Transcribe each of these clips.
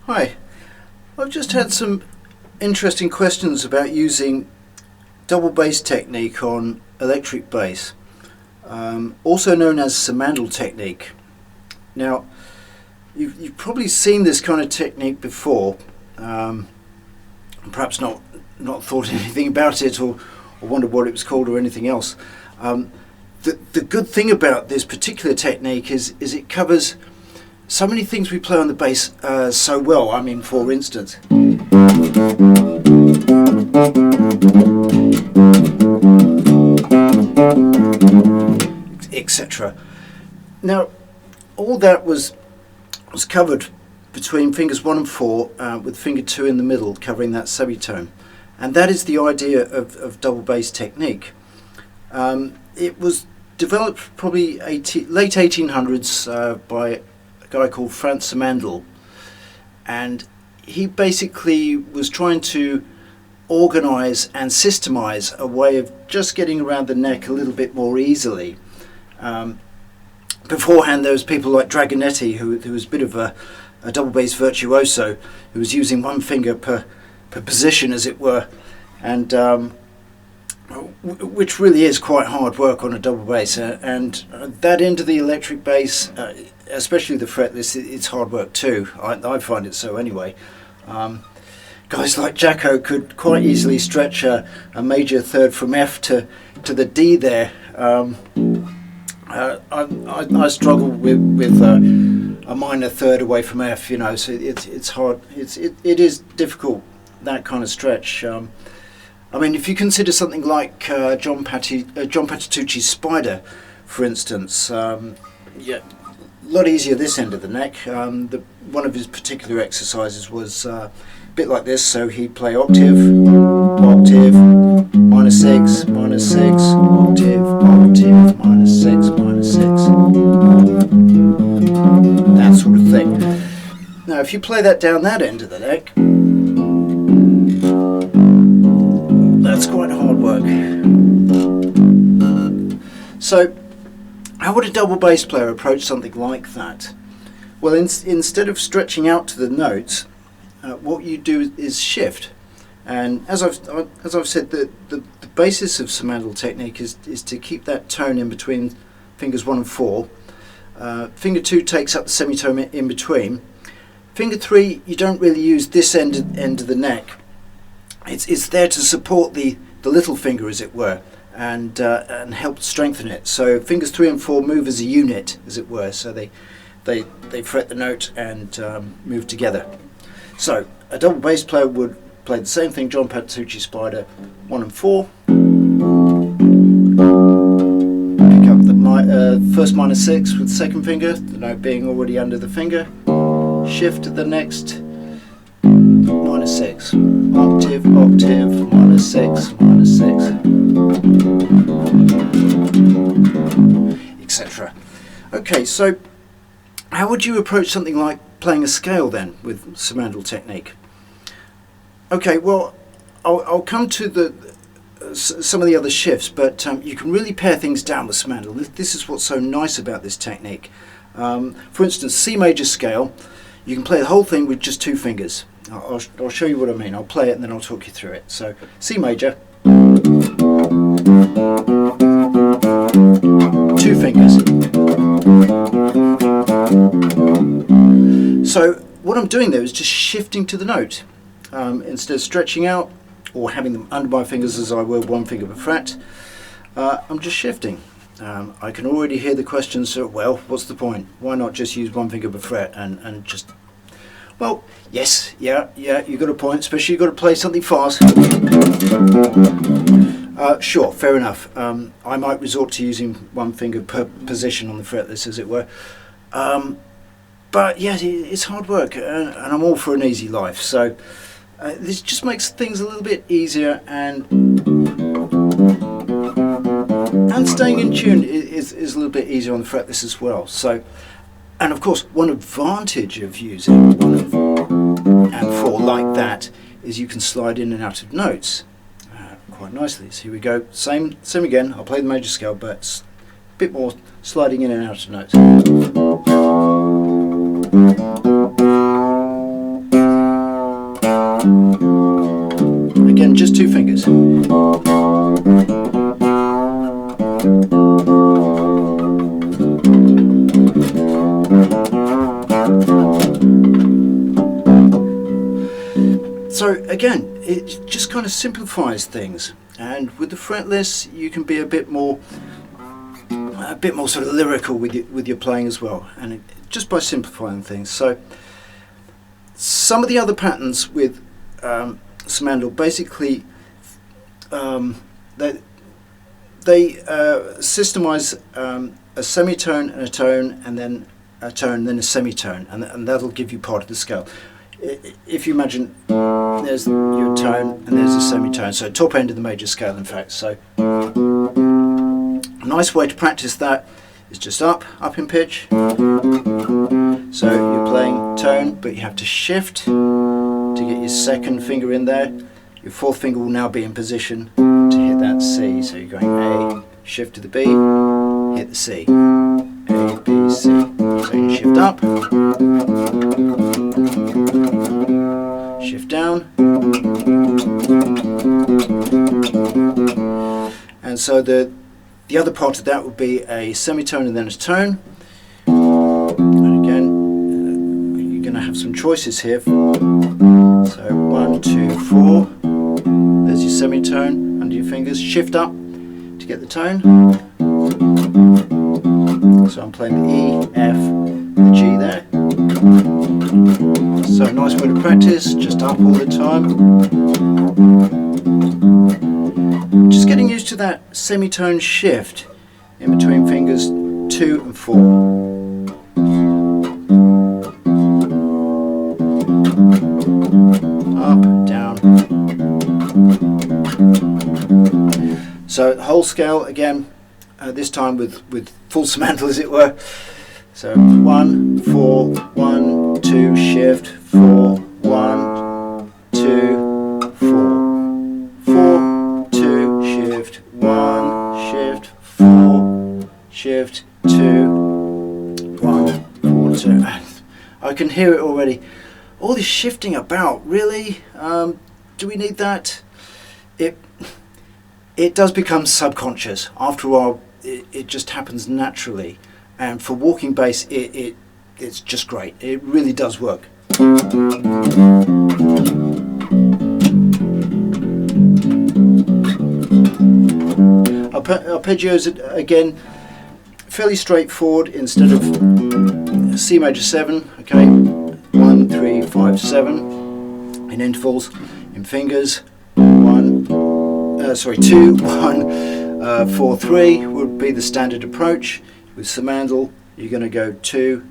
Hi, I've just had some interesting questions about using double bass technique on electric bass, also known as Simandl technique. Now, you've probably seen this kind of technique before, perhaps not thought anything about it or wondered what it was called or anything else. The good thing about this particular technique is it covers so many things we play on the bass so well. I mean, for instance, etc. Now, all that was covered between fingers 1 and 4, with finger 2 in the middle covering that semitone, and that is the idea of double bass technique. It was developed probably late 1800s by guy called Simandl, and he basically was trying to organize and systemize a way of just getting around the neck a little bit more easily. Beforehand there was people like Dragonetti, who was a bit of a double bass virtuoso, who was using one finger per position, as it were, and which really is quite hard work on a double bass, and that end of the electric bass, especially the fretless, it's hard work too. I find it so anyway. Guys like Jacko could quite easily stretch a major third from F to the D there. I struggle with a minor third away from F, you know, so it's hard. It is difficult, that kind of stretch. I mean, if you consider something like John Patitucci's Spider, for instance, yeah, a lot easier this end of the neck. One of his particular exercises was a bit like this, so he'd play octave, octave, minus 6, minus 6, octave, octave, minus 6, minus 6, that sort of thing. Now, if you play that down that end of the neck, that's quite hard work. So, how would a double bass player approach something like that? Well, instead of stretching out to the notes, what you do is shift. And as I've said, the basis of Simandl technique is to keep that tone in between fingers 1 and 4. Finger 2 takes up the semitone in between. Finger 3, you don't really use this end of the neck. It's there to support the little finger, as it were, and help strengthen it. So fingers 3 and 4 move as a unit, as it were. So they fret the note and move together. So a double bass player would play the same thing, John Patitucci's Spider, 1 and 4. Pick up the first minus 6 with the second finger, the note being already under the finger. Shift to the next minus 6, octave, octave, minus 6, minus 6, etc. Okay, so how would you approach something like playing a scale then with Simandl technique? Okay, well, I'll come to some of the other shifts, but you can really pare things down with Simandl. This is what's so nice about this technique. For instance, C major scale, you can play the whole thing with just 2 fingers. I'll show you what I mean. I'll play it and then I'll talk you through it. So, C major, 2 fingers. So what I'm doing there is just shifting to the note. Instead of stretching out or having them under my fingers as I would 1 finger per fret, I'm just shifting. I can already hear the question, so, well, what's the point? Why not just use 1 finger per fret and just... Well, yes, yeah, you've got a point, especially you've got to play something fast. Sure, fair enough. I might resort to using 1 finger per position on the fretless, as it were. But yeah, it's hard work, and I'm all for an easy life. So this just makes things a little bit easier, and staying in tune is a little bit easier on the fretless as well. So, and of course, one advantage of using 1 and 4 like that is you can slide in and out of notes quite nicely. So here we go, same again. I'll play the major scale, but a bit more sliding in and out of notes. So again, it just kind of simplifies things, and with the fretless you can be a bit more sort of lyrical with your playing as well, and just by simplifying things. So some of the other patterns with Simandl, basically they systemize a semitone and a tone, and then a tone, then a semitone, and that'll give you part of the scale. If you imagine, there's your tone and there's a semitone, so top end of the major scale in fact. So a nice way to practice that is just up in pitch. So you're playing tone, but you have to shift to get your second finger in there. Your fourth finger will now be in position to hit that C. So you're going A, shift to the B, hit the C. A, B, C. So you shift up, shift down, and so the other part of that would be a semitone and then a tone. And again, you're going to have some choices here. So 1, 2, 4. There's your semitone under your fingers. Shift up to get the tone. So I'm playing the E, F, the G there. So a nice way to practice, just up all the time. Just getting used to that semitone shift in between fingers 2 and 4. Up, down. So the whole scale again, this time with full Simandl as it were. So 1, 4, 1, 2, shift, 4, 1, 2, 4, 4, 2, shift, 1, shift, 4, shift, 2, 1, 4, 2. I can hear it already. All this shifting about, really? Do we need that? It does become subconscious. After a while, it just happens naturally. And for walking bass, it's just great. It really does work. Arpeggios, again, fairly straightforward. Instead of C major 7, okay, 1, 3, 5, 7 in intervals, in fingers, 2, 1, 4, 3 would be the standard approach. With Simandl, you're going to go 2,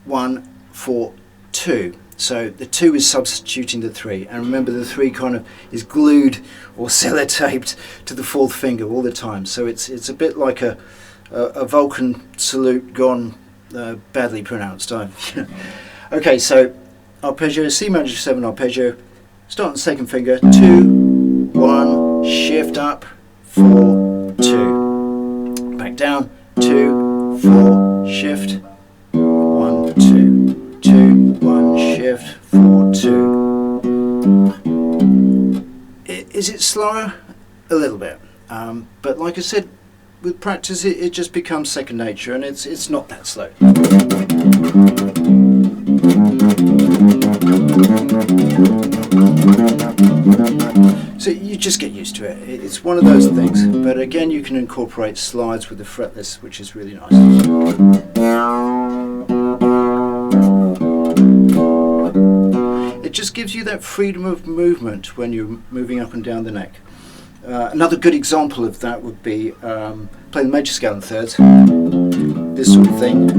1, 4, 2. So the 2 is substituting the 3, and remember the 3 kind of is glued or sellotaped to the fourth finger all the time. So it's a bit like a Vulcan salute gone badly pronounced. Okay, so arpeggio, C major 7 arpeggio. Start on the second finger, 2, 1, shift up, 4, 2, back down. 2, 4, shift, 1, 2, 2, 1, shift, 4, 2. Is it slower? A little bit, but like I said, with practice it just becomes second nature, and it's not that slow. So you just get used to it. It's one of those things. But again, you can incorporate slides with the fretless, which is really nice. It just gives you that freedom of movement when you're moving up and down the neck. Another good example of that would be playing the major scale in thirds. This sort of thing.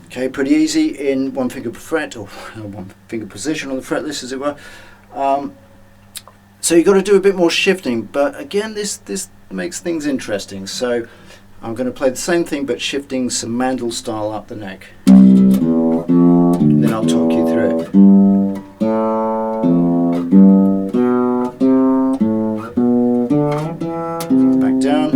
Okay, pretty easy in one finger per fret, or one finger position on the fretless as it were. So you've got to do a bit more shifting, but again this makes things interesting. So I'm going to play the same thing but shifting Simandl style up the neck. Then I'll talk you through it. Back down.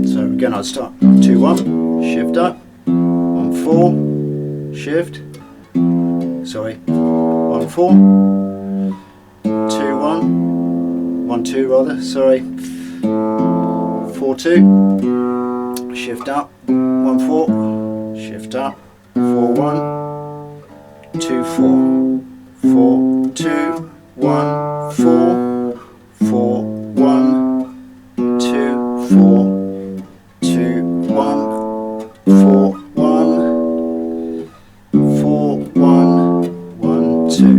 So again I'll start 2, 1, shift up, 1, 4, shift, sorry, 1, 4, 2 1, 1 2 rather, sorry, 4 2, shift up, 1 4, shift up, 4 1, 2 4, 4 2, 1 4, 4 1, 2 4, 2 1, 4 1, 4 1, 1 2.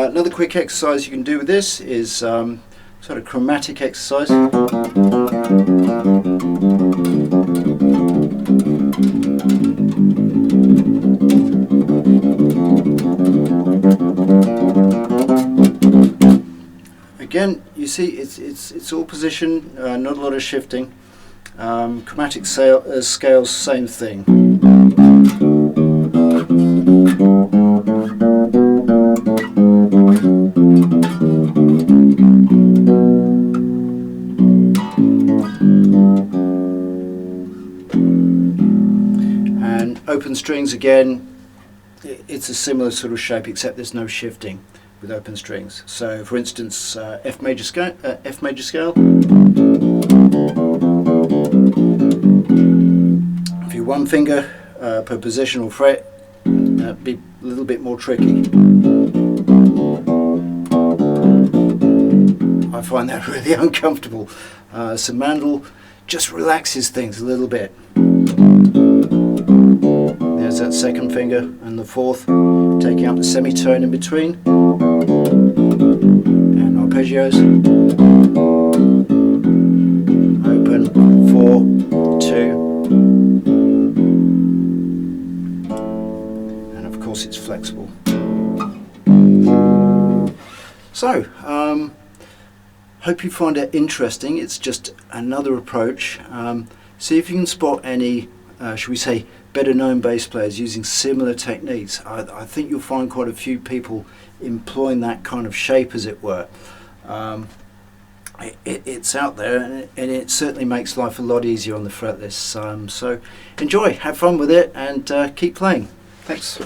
Another quick exercise you can do with this is sort of chromatic exercise. Again, you see it's all position, not a lot of shifting. Chromatic scales, same thing. And open strings again, it's a similar sort of shape except there's no shifting with open strings. So for instance, F major scale, if you one finger per position or fret, that'd be a little bit more tricky. I find that really uncomfortable. Simandl just relaxes things a little bit. There's that second finger and the fourth, taking up the semitone in between. And arpeggios. Open, 4, 2. And of course it's flexible. So, hope you find it interesting. It's just another approach. See if you can spot any, should we say, better known bass players using similar techniques. I think you'll find quite a few people employing that kind of shape, as it were. It's out there, and it certainly makes life a lot easier on the fretless. So enjoy, have fun with it, and keep playing. Thanks.